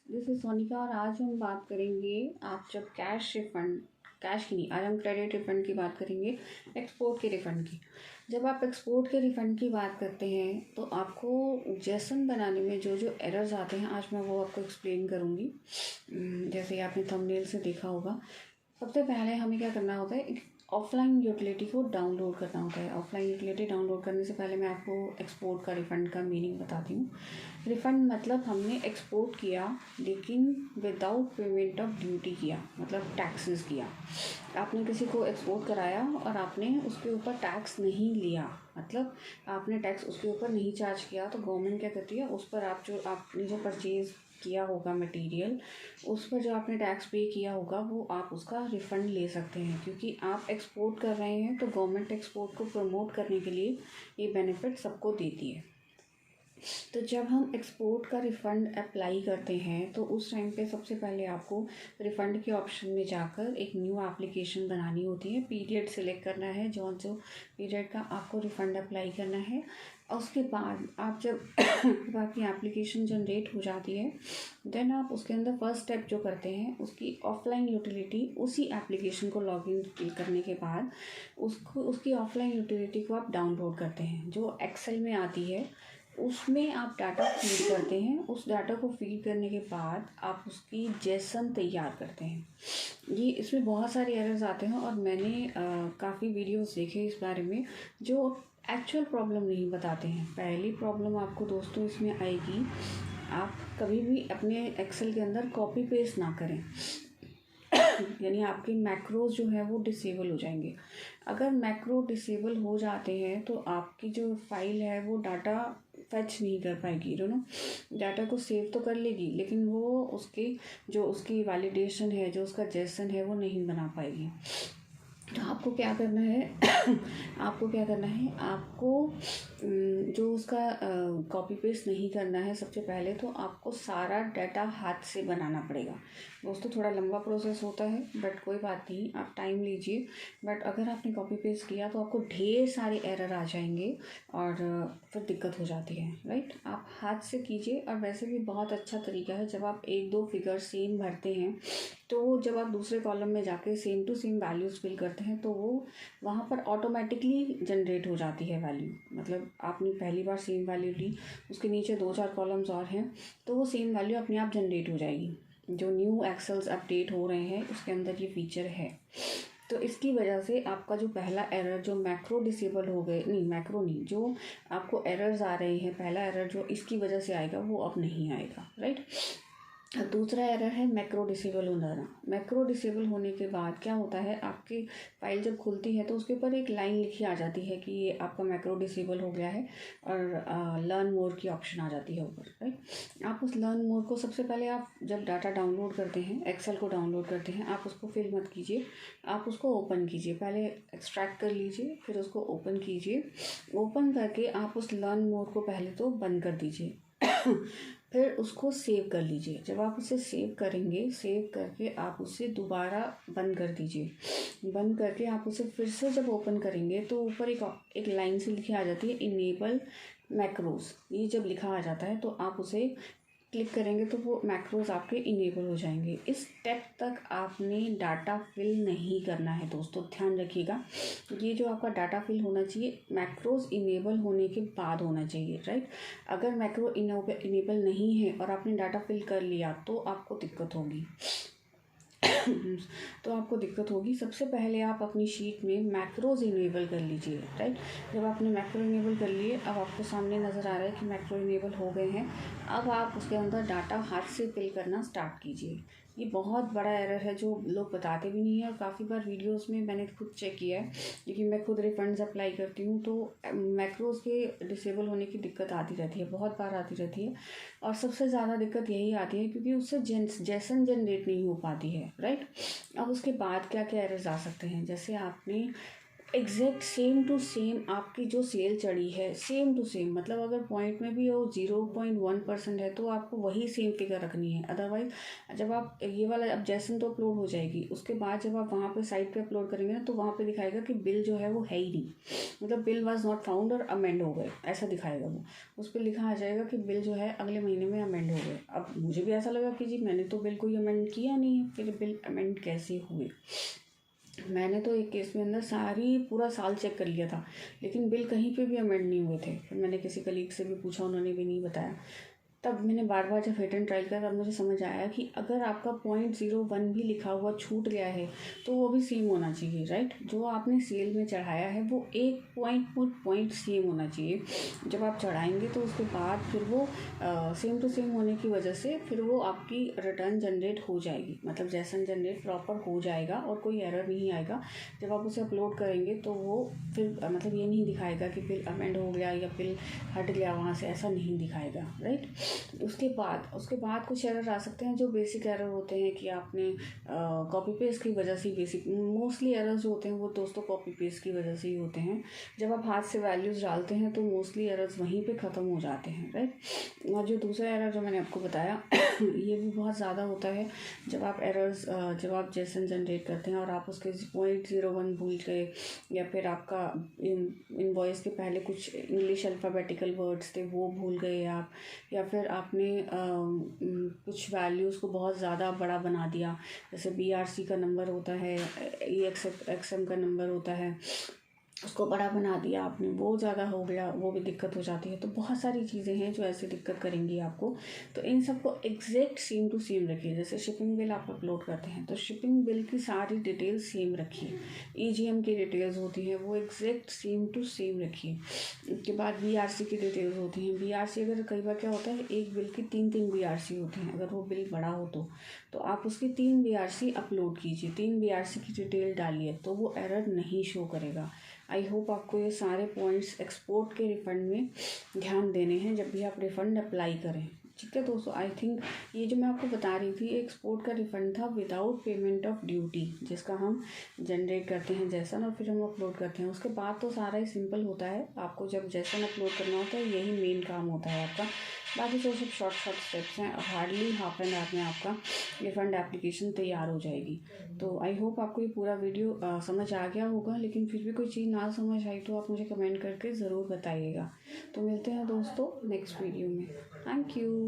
This is Sonika और आज हम बात करेंगे आप जब कैश की नहीं, आज हम क्रेडिट रिफंड की बात करेंगे, एक्सपोर्ट के रिफ़ंड की। जब आप एक्सपोर्ट के रिफ़ंड की बात करते हैं तो आपको जेसन बनाने में जो जो एरर्स आते हैं आज मैं वो आपको एक्सप्लेन करूँगी। जैसे आपने थंबनेल से देखा होगा, सबसे पहले हमें क्या करना होता है, ऑफलाइन यूटिलिटी को डाउनलोड करना होता है। ऑफलाइन यूटिलिटी डाउनलोड करने से पहले मैं आपको एक्सपोर्ट का रिफ़ंड का मीनिंग बताती हूँ। रिफ़ंड मतलब हमने एक्सपोर्ट किया लेकिन विदाउट पेमेंट ऑफ ड्यूटी किया, मतलब टैक्सेस किया। आपने किसी को एक्सपोर्ट कराया और आपने उसके ऊपर टैक्स नहीं लिया, मतलब आपने टैक्स उसके ऊपर नहीं चार्ज किया, तो गवर्नमेंट क्या करती है, उस पर आपने जो परचेज़ किया होगा मटेरियल, उस पर जो आपने टैक्स पे किया होगा वो आप उसका रिफ़ंड ले सकते हैं। क्योंकि आप एक्सपोर्ट कर रहे हैं तो गवर्नमेंट एक्सपोर्ट को प्रमोट करने के लिए ये बेनिफिट सबको देती है। तो जब हम एक्सपोर्ट का रिफ़ंड अप्लाई करते हैं तो उस टाइम पे सबसे पहले आपको रिफ़ंड के ऑप्शन में जाकर एक न्यू एप्लीकेशन बनानी होती है। पीरियड सिलेक्ट करना है, जो पीरियड का आपको रिफ़ंड अप्लाई करना है। और उसके बाद आप जब आपकी एप्लीकेशन जनरेट हो जाती है, देन आप उसके अंदर फर्स्ट स्टेप जो करते हैं, उसकी ऑफलाइन यूटिलिटी, उसी एप्लीकेशन को लॉगिन करने के बाद उसकी ऑफलाइन यूटिलिटी को आप डाउनलोड करते हैं, जो एक्सेल में आती है। उसमें आप डाटा फीड करते हैं। उस डाटा को फीड करने के बाद आप उसकी जेसन तैयार करते हैं। ये इसमें बहुत सारे एरर्स आते हैं और मैंने काफ़ी वीडियोस देखे इस बारे में, जो एक्चुअल प्रॉब्लम नहीं बताते हैं। पहली प्रॉब्लम आपको दोस्तों इसमें आएगी, आप कभी भी अपने एक्सेल के अंदर कॉपी पेस्ट ना करें। यानी आपके मैक्रोज जो है वो डिसेबल हो जाएंगे। अगर मैक्रो डिसेबल हो जाते हैं तो आपकी जो फाइल है वो डाटा फैच नहीं कर पाएगी, डाटा को सेव तो कर लेगी लेकिन वो उसकी वैलिडेशन है, जो उसका जेसन है वो नहीं बना पाएगी। तो आपको क्या करना है आपको जो उसका कॉपी पेस्ट नहीं करना है, सबसे पहले तो आपको सारा डाटा हाथ से बनाना पड़ेगा। दोस्तों थोड़ा लंबा प्रोसेस होता है बट कोई बात नहीं, आप टाइम लीजिए। बट अगर आपने कॉपी पेस्ट किया तो आपको ढेर सारे एरर आ जाएंगे और फिर दिक्कत हो जाती है, राइट। आप हाथ से कीजिए। और वैसे भी बहुत अच्छा तरीका है, जब आप एक दो फिगर सेम भरते हैं तो जब आप दूसरे कॉलम में जाके same to same values fill करते हैं तो वो वहाँ पर ऑटोमेटिकली जनरेट हो जाती है वैल्यू। मतलब आपने पहली बार सेम वैल्यू ली, उसके नीचे 2-4 कॉलम्स और हैं तो वो सेम वैल्यू अपने आप जनरेट हो जाएगी। जो न्यू एक्सेल्स अपडेट हो रहे हैं उसके अंदर ये फीचर है। तो इसकी वजह से आपका जो पहला एरर, जो मैक्रो डिसेबल हो गए, नहीं मैक्रो नहीं, जो आपको एरर्स आ रहे हैं, पहला एरर जो इसकी वजह से आएगा वो अब नहीं आएगा, राइट। दूसरा एरर है मैक्रो डिसेबल होना। मैक्रो डिसेबल होने के बाद क्या होता है, आपकी फाइल जब खुलती है तो उसके ऊपर एक लाइन लिखी आ जाती है कि ये आपका मैक्रो डिसेबल हो गया है, और लर्न मोर की ऑप्शन आ जाती है ऊपर, राइट। आप उस लर्न मोर को, सबसे पहले आप जब डाटा डाउनलोड करते हैं, एक्सेल को डाउनलोड करते हैं, आप उसको फिल मत कीजिए, आप उसको ओपन कीजिए। पहले एक्सट्रैक्ट कर लीजिए, फिर उसको ओपन कीजिए। ओपन करके आप उस लर्न मोर को पहले तो बंद कर दीजिए फिर उसको सेव कर लीजिए। जब आप उसे सेव करेंगे, सेव करके आप उसे दोबारा बंद कर दीजिए। बंद करके आप उसे फिर से जब ओपन करेंगे तो ऊपर एक लाइन से लिखी आ जाती है इनेबल मैक्रोज। ये जब लिखा आ जाता है तो आप उसे क्लिक करेंगे तो वो मैक्रोज आपके इनेबल हो जाएंगे। इस स्टेप तक आपने डाटा फिल नहीं करना है दोस्तों, ध्यान रखिएगा। ये जो आपका डाटा फिल होना चाहिए मैक्रोज इनेबल होने के बाद होना चाहिए, राइट। अगर मैक्रो इनेबल नहीं है और आपने डाटा फिल कर लिया तो आपको दिक्कत होगी। सबसे पहले आप अपनी शीट में मैक्रोज इनेबल कर लीजिए, राइट। जब आपने मैक्रो इनेबल कर लिए, अब आपको सामने नज़र आ रहा है कि मैक्रो इनेबल हो गए हैं। अब आप उसके अंदर डाटा हाथ से फिल करना स्टार्ट कीजिए। ये बहुत बड़ा एरर है जो लोग बताते भी नहीं है, और काफ़ी बार वीडियोस में मैंने खुद चेक किया है, क्योंकि मैं खुद रिफंड्स अप्लाई करती हूँ तो मैक्रोज के डिसेबल होने की दिक्कत आती रहती है, बहुत बार आती रहती है। और सबसे ज़्यादा दिक्कत यही आती है क्योंकि उससे जेसन जनरेट नहीं हो पाती है, राइट। अब उसके बाद क्या क्या एरर्स आ सकते हैं, जैसे आपने एग्जैक्ट सेम टू सेम आपकी जो सेल चढ़ी है, सेम टू सेम, मतलब अगर पॉइंट में भी वो 0.1% है तो आपको वही सेम फिगर रखनी है। अदरवाइज जब आप ये वाला, अब जैसन तो अपलोड हो जाएगी, उसके बाद जब आप वहाँ पे साइट पे अपलोड करेंगे ना तो वहाँ पे दिखाएगा कि बिल जो है वो है ही नहीं, मतलब बिल वाज नॉट फाउंड और अमेंड हो गए, ऐसा दिखाएगा वो। उस पर लिखा आ जाएगा कि बिल जो है अगले महीने में अमेंड हो गए। अब मुझे भी ऐसा लगा कि जी मैंने तो बिल कोई अमेंड किया नहीं है, फिर बिल अमेंड कैसे हुए। मैंने तो एक केस में अंदर सारी पूरा साल चेक कर लिया था, लेकिन बिल कहीं पे भी अमेंड नहीं हुए थे। फिर मैंने किसी कलीग से भी पूछा, उन्होंने भी नहीं बताया। तब मैंने बार बार जब हिट एंड ट्रायल किया तब मुझे समझ आया कि अगर आपका 0.01 भी लिखा हुआ छूट गया है तो वो भी सेम होना चाहिए, राइट। जो आपने सेल में चढ़ाया है वो एक पॉइंट सेम होना चाहिए। जब आप चढ़ाएंगे तो उसके बाद फिर वो सेम टू सेम होने की वजह से फिर वो आपकी रिटर्न जनरेट हो जाएगी, मतलब जैसन जनरेट प्रॉपर हो जाएगा और कोई एरर नहीं आएगा। जब आप उसे अपलोड करेंगे तो वो फिर मतलब ये नहीं दिखाएगा कि बिल अमेंड हो गया या बिल हट गया वहाँ से, ऐसा नहीं दिखाएगा, राइट। उसके बाद कुछ एरर आ सकते हैं जो बेसिक एरर होते हैं कि आपने कॉपी पेस्ट की वजह से, बेसिक मोस्टली एरर्स जो होते हैं वो दोस्तों कॉपी पेस्ट की वजह से ही होते हैं। जब आप हाथ से वैल्यूज़ डालते हैं तो मोस्टली एरर्स वहीं पे ख़त्म हो जाते हैं, राइट। और जो दूसरा एरर जो मैंने आपको बताया ये भी बहुत ज़्यादा होता है। जब आप जेसन जनरेट करते हैं और आप उसके 0.01 भूल गए, या फिर आपका इनवॉइस के पहले कुछ इंग्लिश अल्फ़ाबेटिकल वर्ड्स थे वो भूल गए आप, या फिर आपने कुछ वैल्यूज़ को बहुत ज़्यादा बड़ा बना दिया, जैसे BRC का नंबर होता है, EXM का नंबर होता है, उसको बड़ा बना दिया आपने, वो ज़्यादा हो गया, वो भी दिक्कत हो जाती है। तो बहुत सारी चीज़ें हैं जो ऐसे दिक्कत करेंगी आपको। तो इन सबको एग्जैक्ट सेम टू सेम रखिए। जैसे शिपिंग बिल आप अपलोड करते हैं तो शिपिंग बिल की सारी डिटेल्स सेम रखिए। EGM की डिटेल्स होती हैं वो एग्जैक्ट सेम टू सेम रखिए। उसके बाद BRC की डिटेल्स होती हैं। BRC अगर कई बार क्या होता है, एक बिल की 3 BRC होती हैं, अगर वो बिल बड़ा हो तो आप उसकी 3 BRC अपलोड कीजिए, 3 BRC की डिटेल डालिए, तो वो एरर नहीं शो करेगा। आई होप आपको ये सारे पॉइंट्स एक्सपोर्ट के रिफ़ंड में ध्यान देने हैं जब भी आप रिफ़ंड अप्लाई करें, ठीक है दोस्तों। आई थिंक ये जो मैं आपको बता रही थी एक्सपोर्ट का रिफ़ंड था विदाउट पेमेंट ऑफ ड्यूटी, जिसका हम जनरेट करते हैं जैसन और फिर हम अपलोड करते हैं। उसके बाद तो सारा ही सिंपल होता है, आपको जब जैसन अपलोड करना होता है यही मेन काम होता है आपका। बाकी तो सब शॉर्ट स्टेप्स हैं। हार्डली हाफ एन आवर में आपका रिफ़ंड एप्लीकेशन तैयार हो जाएगी। तो आई होप आपको ये पूरा वीडियो समझ आ गया होगा, लेकिन फिर भी कोई चीज़ ना समझ आई तो आप मुझे कमेंट करके ज़रूर बताइएगा। तो मिलते हैं दोस्तों नेक्स्ट वीडियो में। Thank you.